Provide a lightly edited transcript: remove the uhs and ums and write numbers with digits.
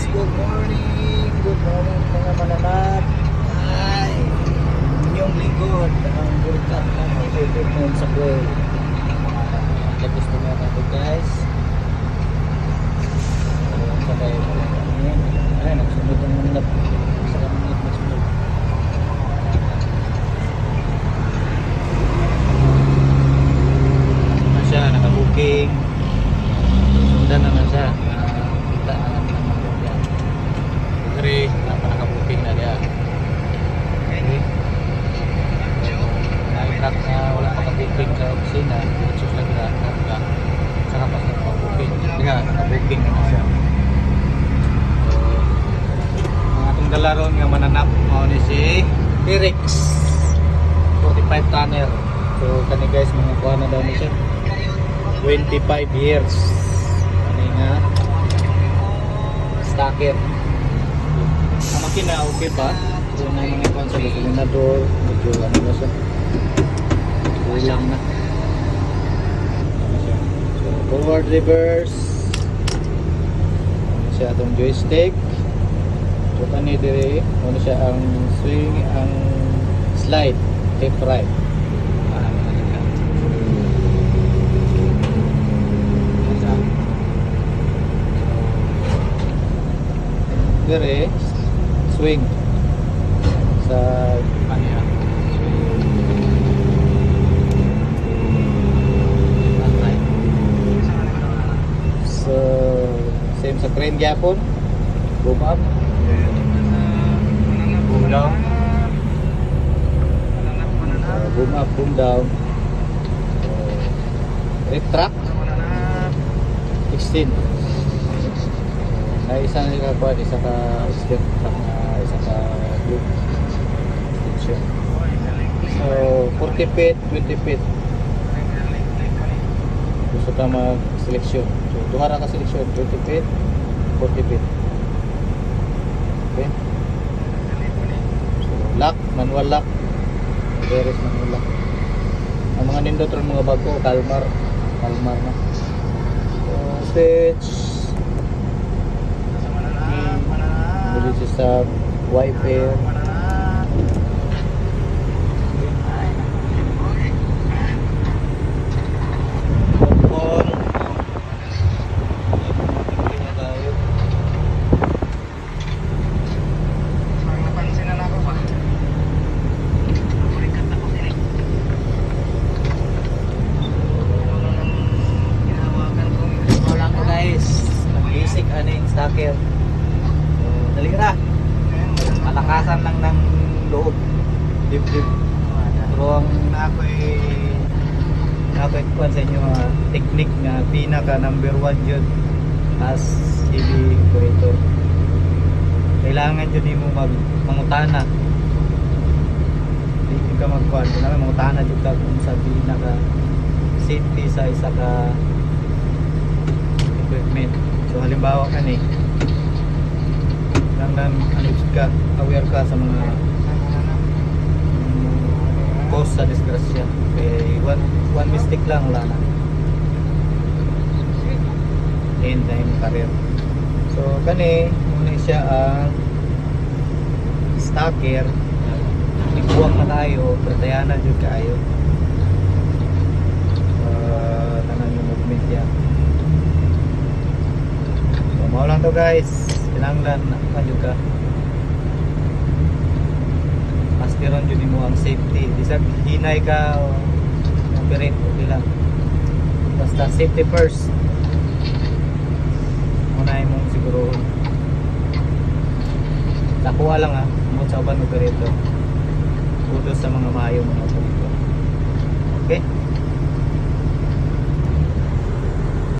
Good morning mga mananap. Ay, inyong lingkod ang burkat ng Pokemon sa Kuwait. Tapos na natin guys. Sabay mo lang kami. Ay, nagsunod ang mananap. Sa kamunod nagsunod. Ano siya, nakabooking. Sundan naman siya. Kita na naman ang mga Dre, nakabuking na dia. Okay. Na-track na wala pa kabuking sa opisina, diretso sa grata. Saka pa sa kabuking. Kaya nakabuking na siya. So, ang atong dalaron nga mananap mao ni si T-Rex 45 tonner. So kani guys, mga kuha na daw ni siya 25 years. Kani nga stacker. Ang makina okay pa. So na mga ipon sa gasolinador, medyo ano na siya. Kulang na. So forward reverse. Ano siya itong joystick. So kani dire, ano siya ang swing, ang slide, left right. Dire swing sa kanya so same sa crane gyapon, boom up, boom down, boom up, boom down, retract, extend. Ay isa na ikakuha, isa ka step track na isa ka loop extension. So 40 feet, 20 feet gusto ka mag selection. So duha ra ka selection, 20 feet, 40 feet. Okay. So lock, manual lock, there is manual lock. Ang mga nindot ron mga bago, kalmar na. So switch dito sa wiper. Wala ko guys, basic aning stacker. Dalira, malakasan lang ng loob, dibdib. Pero ang ako'y kuhan sa inyo technique na pinaka number 1 yun as heavy operator. Kailangan yun mo mangutana. Hindi ka magkuhan, kailangan mangutana dito kung sa pinaka safety sa isa ka equipment. So halimbawa lang ka, aware ka sa mga cause sa disgrasya. Okay, one mistake lang, wala na. End na yung career. So kani muna siya ang stacker. Ikuwang na tayo, pretayanan dyan kayo. Tanan yung movement yan. So mao lang to guys. Kinanglan na juga pastiron yun mo ang safety. Bisag hinay ka o operate okay lang, basta safety first unay mong siguro. Nakuha lang mo sa uban operator kudos sa mga maayo mga operator. Okay.